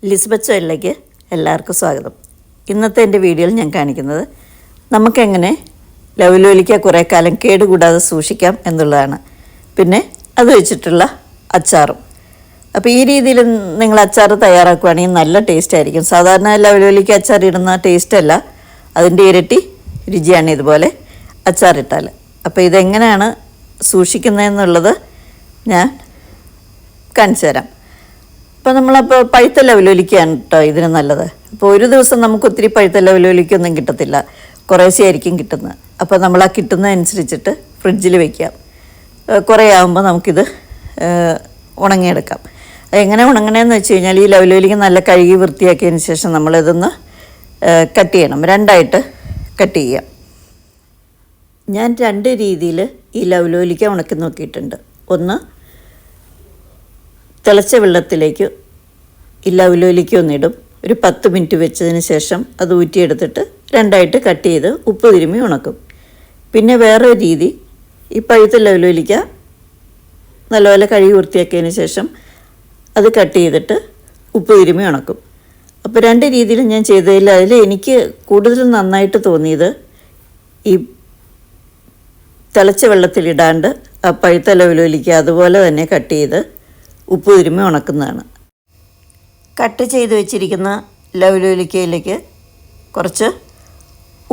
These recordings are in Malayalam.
ലിസ്ബത്ത് സോയിലിലേക്ക് എല്ലാവർക്കും സ്വാഗതം. ഇന്നത്തെ എൻ്റെ വീഡിയോയിൽ ഞാൻ കാണിക്കുന്നത് നമുക്കെങ്ങനെ ലവലോലിക്ക കുറേ കാലം കേടുകൂടാതെ സൂക്ഷിക്കാം എന്നുള്ളതാണ്. പിന്നെ അത് വെച്ചിട്ടുള്ള അച്ചാറും. അപ്പോൾ ഈ രീതിയിൽ നിങ്ങൾ അച്ചാർ തയ്യാറാക്കുകയാണെങ്കിൽ നല്ല ടേസ്റ്റ് ആയിരിക്കും. സാധാരണ ലവലോലിക്ക അച്ചാർ ഇടുന്ന ടേസ്റ്റല്ല, അതിൻ്റെ ഇരട്ടി രുചിയാണ് ഇതുപോലെ അച്ചാറിട്ടാൽ. അപ്പോൾ ഇതെങ്ങനെയാണ് സൂക്ഷിക്കുന്നതെന്നുള്ളത് ഞാൻ കാണിച്ചു തരാം. അപ്പോൾ നമ്മളപ്പോൾ പഴുത്ത ലവലോലിക്കയാണ് കേട്ടോ ഇതിന് നല്ലത്. അപ്പോൾ ഒരു ദിവസം നമുക്ക് ഒത്തിരി പഴുത്ത ലവലോലിക്കൊന്നും കിട്ടത്തില്ല, കുറേശ്ശെ ആയിരിക്കും കിട്ടുന്നത്. അപ്പോൾ നമ്മൾ ആ കിട്ടുന്നതനുസരിച്ചിട്ട് ഫ്രിഡ്ജിൽ വയ്ക്കാം. കുറേ ആകുമ്പോൾ നമുക്കിത് ഉണങ്ങിയെടുക്കാം. എങ്ങനെ ഉണങ്ങണമെന്ന് വെച്ച് കഴിഞ്ഞാൽ ഈ ലവലോലിക്ക നല്ല കഴുകി വൃത്തിയാക്കിയതിന് ശേഷം നമ്മളിതൊന്ന് കട്ട് ചെയ്യണം. രണ്ടായിട്ട് കട്ട് ചെയ്യാം. ഞാൻ രണ്ട് രീതിയിൽ ഈ ലവലോലിക്ക ഉണക്കി നോക്കിയിട്ടുണ്ട്. ഒന്ന്, തിളച്ച വെള്ളത്തിലേക്ക് ഈ ലവലോലിക്ക ഒന്നിടും, ഒരു 10 മിനിറ്റ് വെച്ചതിന് ശേഷം അത് ഊറ്റിയെടുത്തിട്ട് രണ്ടായിട്ട് കട്ട് ചെയ്ത് ഉപ്പ് തിരുമ്മി ഉണക്കും. പിന്നെ വേറൊരു രീതി, ഈ പഴുത്ത ലവലോലിക്ക നല്ലപോലെ കഴുകി വൃത്തിയാക്കിയതിന് ശേഷം അത് കട്ട് ചെയ്തിട്ട് ഉപ്പ് തിരുമ്മി ഉണക്കും. അപ്പോൾ രണ്ട് രീതിയിൽ ഞാൻ ചെയ്തതിൽ അതിൽ എനിക്ക് കൂടുതൽ നന്നായിട്ട് തോന്നിയത് ഈ തിളച്ച വെള്ളത്തിലിടാണ്ട് ആ പഴുത്ത ലവലോലിക്ക അതുപോലെ തന്നെ കട്ട് ചെയ്ത് ഉപ്പ് തിരുമ്മി ഉണക്കുന്നതാണ്. കട്ട് ചെയ്ത് വെച്ചിരിക്കുന്ന ലവലോലിക്കയിലേക്ക് കുറച്ച്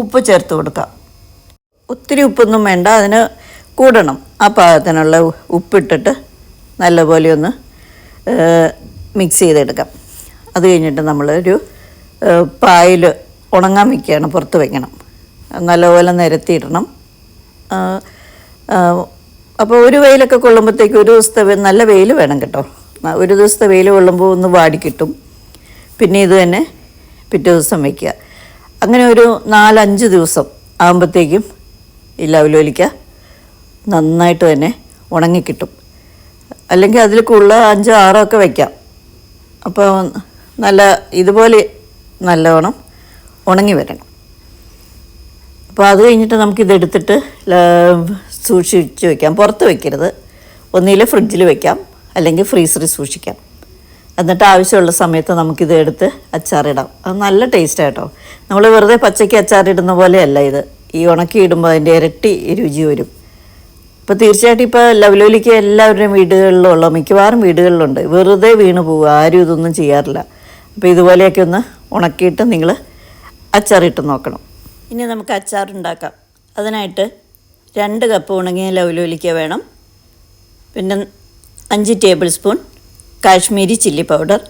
ഉപ്പ് ചേർത്ത് കൊടുക്കാം. ഒത്തിരി ഉപ്പൊന്നും വേണ്ട, അതിന് കൂടണം. ആ പാകത്തിനുള്ള ഉപ്പിട്ടിട്ട് നല്ലപോലെ ഒന്ന് മിക്സ് ചെയ്തെടുക്കാം. അത് കഴിഞ്ഞിട്ട് നമ്മളൊരു പായിൽ ഉണങ്ങാൻ വയ്ക്കുകയാണ്, പുറത്ത് വയ്ക്കണം. നല്ലപോലെ നിരത്തിയിടണം. അപ്പോൾ ഒരു വെയിലൊക്കെ കൊള്ളുമ്പോഴത്തേക്ക് ഒരു ദിവസത്തെ നല്ല വെയിൽ വേണം കേട്ടോ. ഒരു ദിവസത്തെ വെയിൽ കൊള്ളുമ്പോൾ ഒന്ന് വാടിക്കിട്ടും. പിന്നെ ഇത് തന്നെ പിറ്റേ ദിവസം വയ്ക്കുക. അങ്ങനെ ഒരു 4-5 ദിവസം ആകുമ്പോഴത്തേക്കും ഈ ലവലോലിക്ക നന്നായിട്ട് തന്നെ ഉണങ്ങിക്കിട്ടും. അല്ലെങ്കിൽ അതിൽ കൂടുതൽ 5-6 ഒക്കെ വയ്ക്കാം. അപ്പോൾ നല്ല ഇതുപോലെ നല്ലവണ്ണം ഉണങ്ങി വരണം. അപ്പോൾ അത് കഴിഞ്ഞിട്ട് നമുക്കിതെടുത്തിട്ട് സൂക്ഷിച്ച് വയ്ക്കാം. പുറത്ത് വയ്ക്കരുത്. ഒന്നിൽ ഫ്രിഡ്ജിൽ വയ്ക്കാം, അല്ലെങ്കിൽ ഫ്രീസറിൽ സൂക്ഷിക്കാം. എന്നിട്ട് ആവശ്യമുള്ള സമയത്ത് നമുക്കിത് എടുത്ത് അച്ചാറിടാം. അത് നല്ല ടേസ്റ്റാണ് കേട്ടോ. നമ്മൾ വെറുതെ പച്ചയ്ക്ക് അച്ചാറിടുന്ന പോലെയല്ല ഇത്. ഈ ഉണക്കി ഇടുമ്പോൾ അതിൻ്റെ ഇരട്ടി രുചി വരും. ഇപ്പോൾ തീർച്ചയായിട്ടും ഇപ്പോൾ ലവലോലിക്ക എല്ലാവരുടെയും വീടുകളിലുള്ള മിക്കവാറും വീടുകളിലുണ്ട്. വെറുതെ വീണ് പോവുക, ആരും ഇതൊന്നും ചെയ്യാറില്ല. അപ്പോൾ ഇതുപോലെയൊക്കെ ഒന്ന് ഉണക്കിയിട്ട് നിങ്ങൾ അച്ചാറിട്ട് നോക്കണം. ഇനി നമുക്ക് അച്ചാറുണ്ടാക്കാം. അതിനായിട്ട് 2 കപ്പ് ഉണങ്ങിയ ലവലോലിക്ക വേണം. പിന്നെ 5 table spoon Kashmiri chilli powder,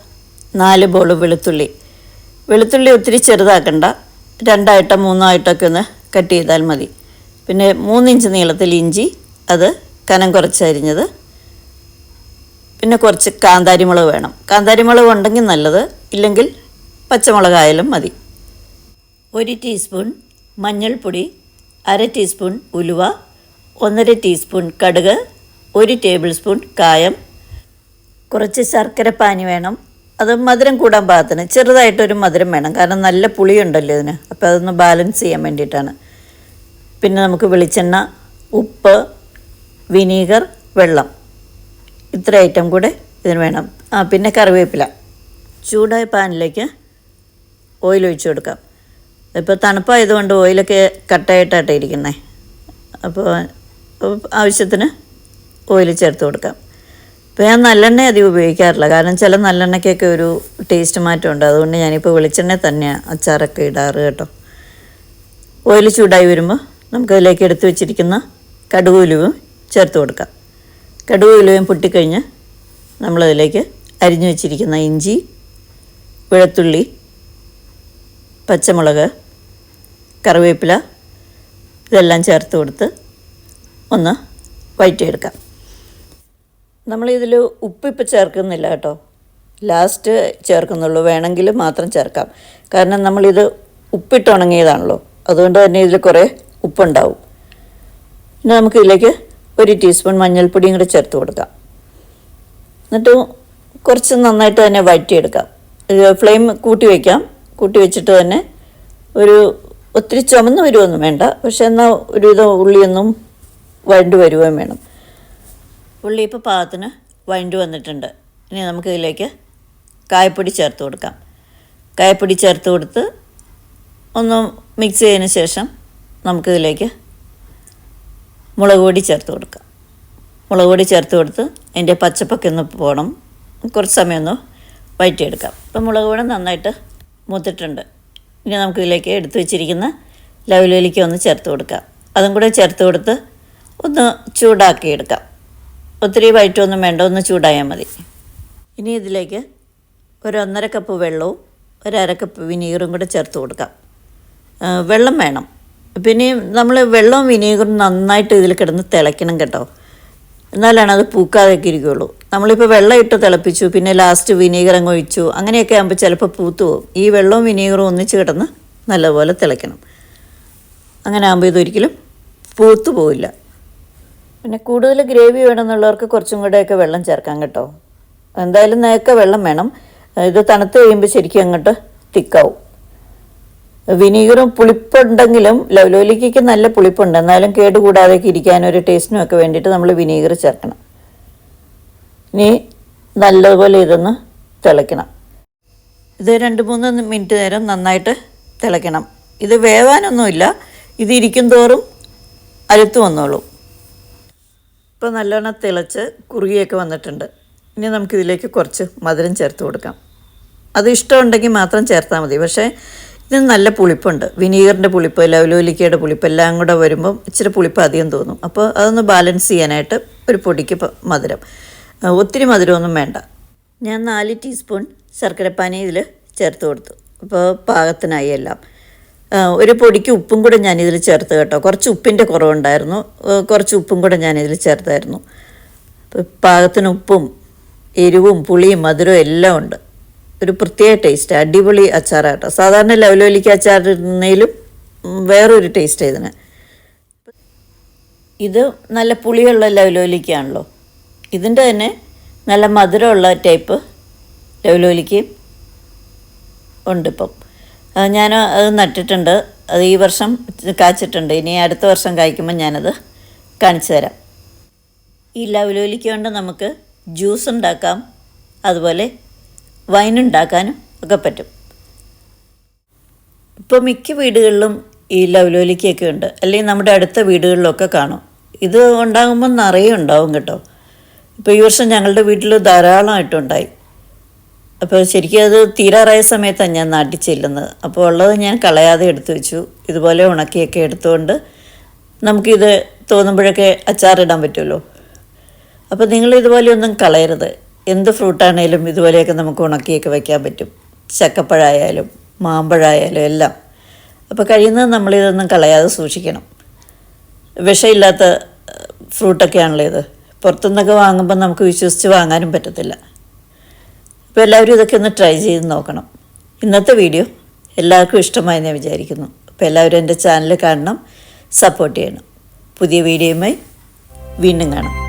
4 ball വെളുത്തുള്ളി. വെളുത്തുള്ളി ഒത്തിരി ചെറുതാക്കണ്ട, 2ആയിട്ടോ 3ആയിട്ടൊക്കെ ഒന്ന് കട്ട് ചെയ്താൽ മതി. പിന്നെ 3 ഇഞ്ച് നീളത്തിൽ ഇഞ്ചി, അത് കനം കുറച്ചരിഞ്ഞത്. പിന്നെ കുറച്ച് കാന്താരിമുളക് വേണം. കാന്താരിമുളക് ഉണ്ടെങ്കിൽ നല്ലത്, ഇല്ലെങ്കിൽ പച്ചമുളകായാലും മതി. 1 ടീസ്പൂൺ മഞ്ഞൾപ്പൊടി, 1/2 ടീസ്പൂൺ ഉലുവ, 1/2 ടീസ്പൂൺ കടുക്, 1 ടേബിൾ സ്പൂൺ കായം, കുറച്ച് ശർക്കര പാനി വേണം. അത് മധുരം കൂടാൻ പാകത്തിന് ചെറുതായിട്ടൊരു മധുരം വേണം, കാരണം നല്ല പുളിയുണ്ടല്ലോ ഇതിന്. അപ്പോൾ അതൊന്ന് ബാലൻസ് ചെയ്യാൻ വേണ്ടിയിട്ടാണ്. പിന്നെ നമുക്ക് വെളിച്ചെണ്ണ, ഉപ്പ്, വിനീഗർ, വെള്ളം, ഇത്ര ഐറ്റം കൂടെ ഇതിന് വേണം. പിന്നെ കറിവേപ്പില. ചൂടായ പാനിലേക്ക് ഓയിൽ ഒഴിച്ചു കൊടുക്കാം. ഇപ്പോൾ തണുപ്പായതുകൊണ്ട് ഓയിലൊക്കെ കട്ടായിട്ടാണ് ഇരിക്കുന്നത്. അപ്പോൾ ആവശ്യത്തിന് ഓയിൽ ചേർത്ത് കൊടുക്കാം. ഇപ്പോൾ ഞാൻ നല്ലെണ്ണ അധികം ഉപയോഗിക്കാറില്ല, കാരണം ചില നല്ലെണ്ണയ്ക്കൊക്കെ ഒരു ടേസ്റ്റ് മാറ്റമുണ്ട്. അതുകൊണ്ട് ഞാനിപ്പോൾ വെളിച്ചെണ്ണ തന്നെയാണ് അച്ചാറൊക്കെ ഇടാറ് കേട്ടോ. ഓയിൽ ചൂടായി വരുമ്പോൾ നമുക്കതിലേക്ക് എടുത്ത് വെച്ചിരിക്കുന്ന കടുക് ഉലുവയും ചേർത്ത് കൊടുക്കാം. കടുക് ഉലുവയും പൊട്ടിക്കഴിഞ്ഞ് നമ്മളതിലേക്ക് അരിഞ്ഞു വെച്ചിരിക്കുന്ന ഇഞ്ചി, വെളുത്തുള്ളി, പച്ചമുളക്, കറിവേപ്പില ഇതെല്ലാം ചേർത്ത് കൊടുത്ത് ഒന്ന് വഴറ്റിയെടുക്കാം. നമ്മളിതിൽ ഉപ്പിപ്പോൾ ചേർക്കുന്നില്ല കേട്ടോ, ലാസ്റ്റ് ചേർക്കുന്നുള്ളൂ. വേണമെങ്കിൽ മാത്രം ചേർക്കാം, കാരണം നമ്മളിത് ഉപ്പിട്ട് ഉണങ്ങിയതാണല്ലോ, അതുകൊണ്ട് തന്നെ ഇതിൽ കുറേ ഉപ്പുണ്ടാവും. പിന്നെ നമുക്കിതിലേക്ക് 1 ടീസ്പൂൺ മഞ്ഞൾപ്പൊടിയും കൂടെ ചേർത്ത് കൊടുക്കാം. എന്നിട്ട് കുറച്ച് നന്നായിട്ട് തന്നെ വഴറ്റിയെടുക്കാം. ഫ്ലെയിം കൂട്ടി വയ്ക്കാം. കൂട്ടി വെച്ചിട്ട് തന്നെ ഒത്തിരി ചുമന്ന് വരുമൊന്നും വേണ്ട, പക്ഷെ എന്നാൽ ഒരുവിധം ഉള്ളിയൊന്നും വഴണ്ട് വരുകയും വേണം. ഉള്ളി ഇപ്പോൾ പാകത്തിന് വഴണ്ട് വന്നിട്ടുണ്ട്. ഇനി നമുക്കിതിലേക്ക് കായപ്പൊടി ചേർത്ത് കൊടുക്കാം. കായപ്പൊടി ചേർത്ത് കൊടുത്ത് ഒന്ന് മിക്സ് ചെയ്തതിന് ശേഷം നമുക്കിതിലേക്ക് മുളക് പൊടി ചേർത്ത് കൊടുക്കാം. മുളക് പൊടി ചേർത്ത് കൊടുത്ത് അതിൻ്റെ പച്ചപ്പൊക്കെ ഒന്ന് പോകണം. കുറച്ച് സമയം ഒന്ന് വഴറ്റിയെടുക്കാം. അപ്പോൾ മുളക് പൊടി നന്നായിട്ട് മൂത്തിട്ടുണ്ട്. ഇനി നമുക്കിതിലേക്ക് എടുത്തു വെച്ചിരിക്കുന്ന ലവലോലിക്ക ഒന്ന് ചേർത്ത് കൊടുക്കാം. അതും കൂടെ ചേർത്ത് കൊടുത്ത് ഒന്ന് ചൂടാക്കിയെടുക്കാം. ഒത്തിരി വഴറ്റൊന്നും വേണ്ട, ഒന്ന് ചൂടായാൽ മതി. ഇനി ഇതിലേക്ക് ഒരു 1.5 കപ്പ് വെള്ളവും ഒരു 1/2 കപ്പ് വിനീഗറും കൂടെ ചേർത്ത് കൊടുക്കാം. വെള്ളം വേണം. പിന്നെ നമ്മൾ വെള്ളവും വിനീഗറും നന്നായിട്ട് ഇതിൽ കിടന്ന് തിളയ്ക്കണം കേട്ടോ, എന്നാലാണ് അത് പൂക്കാതെയൊക്കെ ഇരിക്കുകയുള്ളൂ. നമ്മളിപ്പോൾ വെള്ളം ഇട്ട് തിളപ്പിച്ചു, പിന്നെ ലാസ്റ്റ് വിനീഗർ അങ്ങ് ഒഴിച്ചു, അങ്ങനെയൊക്കെ ആകുമ്പോൾ ചിലപ്പോൾ പൂത്തു പോകും. ഈ വെള്ളവും വിനീഗറും ഒന്നിച്ച് കിടന്ന് നല്ലപോലെ തിളയ്ക്കണം. അങ്ങനെ ആകുമ്പോൾ ഇതൊരിക്കലും പൂത്തു പോവില്ല. പിന്നെ കൂടുതൽ ഗ്രേവി വേണമെന്നുള്ളവർക്ക് കുറച്ചും കൂടെയൊക്കെ വെള്ളം ചേർക്കാം കേട്ടോ. എന്തായാലും നേരത്തെ വെള്ളം വേണം. ഇത് തണുത്ത് കഴിയുമ്പോൾ ശരിക്കും അങ്ങോട്ട് തിക്കാവും. വിനീഗറും പുളിപ്പുണ്ടെങ്കിലും ലവലോലിക്കയ്ക്ക് നല്ല പുളിപ്പുണ്ട്, എന്നാലും കേടുകൂടാതെയൊക്കെ ഇരിക്കാനും ഒരു ടേസ്റ്റിനും ഒക്കെ വേണ്ടിയിട്ട് നമ്മൾ വിനീഗർ ചേർക്കണം. ഇനി നല്ലതുപോലെ ഇതൊന്ന് തിളയ്ക്കണം. ഇത് 2-3 മിനിറ്റ് നേരം നന്നായിട്ട് തിളയ്ക്കണം. ഇത് വേവാനൊന്നുമില്ല, ഇത് ഇരിക്കും തോറും അലുത്ത് വന്നോളൂ. ഇപ്പോൾ നല്ലോണം തിളച്ച് കുറുകിയൊക്കെ വന്നിട്ടുണ്ട്. ഇനി നമുക്കിതിലേക്ക് കുറച്ച് മധുരം ചേർത്ത് കൊടുക്കാം. അത് ഇഷ്ടമുണ്ടെങ്കിൽ മാത്രം ചേർത്താൽ മതി. പക്ഷേ ഇതിന് നല്ല പുളിപ്പുണ്ട്. വിനീഗറിൻ്റെ പുളിപ്പ്, ലവലോലിക്കയുടെ പുളിപ്പ് എല്ലാം കൂടെ വരുമ്പം ഇച്ചിരി പുളിപ്പ് അധികം തോന്നും. അപ്പോൾ അതൊന്ന് ബാലൻസ് ചെയ്യാനായിട്ട് ഒരു പൊടിക്ക് മധുരം, ഒത്തിരി മധുരമൊന്നും വേണ്ട. ഞാൻ 4 ടീസ്പൂൺ ശർക്കരപ്പാനി ഇതിൽ ചേർത്ത് കൊടുത്തു. അപ്പോൾ പാകത്തിനായി എല്ലാം. ഒരു പൊടിക്ക് ഉപ്പും കൂടെ ഞാനിതിൽ ചേർത്ത് കേട്ടോ. കുറച്ച് ഉപ്പിൻ്റെ കുറവുണ്ടായിരുന്നു, കുറച്ച് ഉപ്പും കൂടെ ഞാനിതിൽ ചേർത്തായിരുന്നു. പാകത്തിന് ഉപ്പും എരിവും പുളിയും മധുരവും എല്ലാം ഉണ്ട്. ഒരു പ്രത്യേക ടേസ്റ്റ്, അടിപൊളി അച്ചാറാട്ടോ. സാധാരണ ലവലോലിക്ക അച്ചാറിടുന്നതിലും വേറൊരു ടേസ്റ്റ് ഇതിന്. ഇത് നല്ല പുളിയുള്ള ലവലോലിക്കയാണല്ലോ. ഇതിൻ്റെ തന്നെ നല്ല മധുരമുള്ള ടൈപ്പ് ലവലോലിക്കയും ഉണ്ട്. ഇപ്പം ഞാൻ അത് നട്ടിട്ടുണ്ട്. അത് ഈ വർഷം കായ്ച്ചിട്ടുണ്ട്. ഇനി അടുത്ത വർഷം കായ്ക്കുമ്പോൾ ഞാനത് കാണിച്ചു തരാം. ഈ ലവലോലിക്ക കൊണ്ട് നമുക്ക് ജ്യൂസ് ഉണ്ടാക്കാം, അതുപോലെ വൈൻ ഉണ്ടാക്കാനും ഒക്കെ പറ്റും. ഇപ്പോൾ മിക്ക വീടുകളിലും ഈ ലവലോലിക്കയൊക്കെ ഉണ്ട്, അല്ലെങ്കിൽ നമ്മുടെ അടുത്ത വീടുകളിലൊക്കെ കാണും. ഇത് ഉണ്ടാകുമ്പോൾ നിറയെ ഉണ്ടാവും കേട്ടോ. ഇപ്പോൾ ഈ വർഷം ഞങ്ങളുടെ വീട്ടിൽ ധാരാളമായിട്ടുണ്ടായി. അപ്പോൾ ശരിക്കും അത് തീരാറായ സമയത്താണ് ഞാൻ നാട്ടിൽ ചെല്ലുന്നത്. അപ്പോൾ ഉള്ളത് ഞാൻ കളയാതെ എടുത്തു വെച്ചു. ഇതുപോലെ ഉണക്കിയൊക്കെ എടുത്തുകൊണ്ട് നമുക്കിത് തോന്നുമ്പോഴൊക്കെ അച്ചാറിടാൻ പറ്റുമല്ലോ. അപ്പോൾ നിങ്ങൾ ഇതുപോലെയൊന്നും കളയരുത്. എന്ത് ഫ്രൂട്ടാണേലും ഇതുപോലെയൊക്കെ നമുക്ക് ഉണക്കിയൊക്കെ വയ്ക്കാൻ പറ്റും. ചക്കപ്പഴമായാലും മാമ്പഴമായാലും എല്ലാം. അപ്പോൾ കഴിയുന്നത് നമ്മളിതൊന്നും കളയാതെ സൂക്ഷിക്കണം. വിഷമില്ലാത്ത ഫ്രൂട്ടൊക്കെയാണല്ലോ ഇത്. പുറത്തുനിന്നൊക്കെ വാങ്ങുമ്പോൾ നമുക്ക് വിശ്വസിച്ച് വാങ്ങാനും പറ്റത്തില്ല. അപ്പോൾ എല്ലാവരും ഇതൊക്കെ ഒന്ന് ട്രൈ ചെയ്ത് നോക്കണം. ഇന്നത്തെ വീഡിയോ എല്ലാവർക്കും ഇഷ്ടമായി ഞാൻ വിചാരിക്കുന്നു. അപ്പോൾ എല്ലാവരും എൻ്റെ ചാനൽ കാണണം, സപ്പോർട്ട് ചെയ്യണം. പുതിയ വീഡിയോയുമായി വീണ്ടും കാണാം.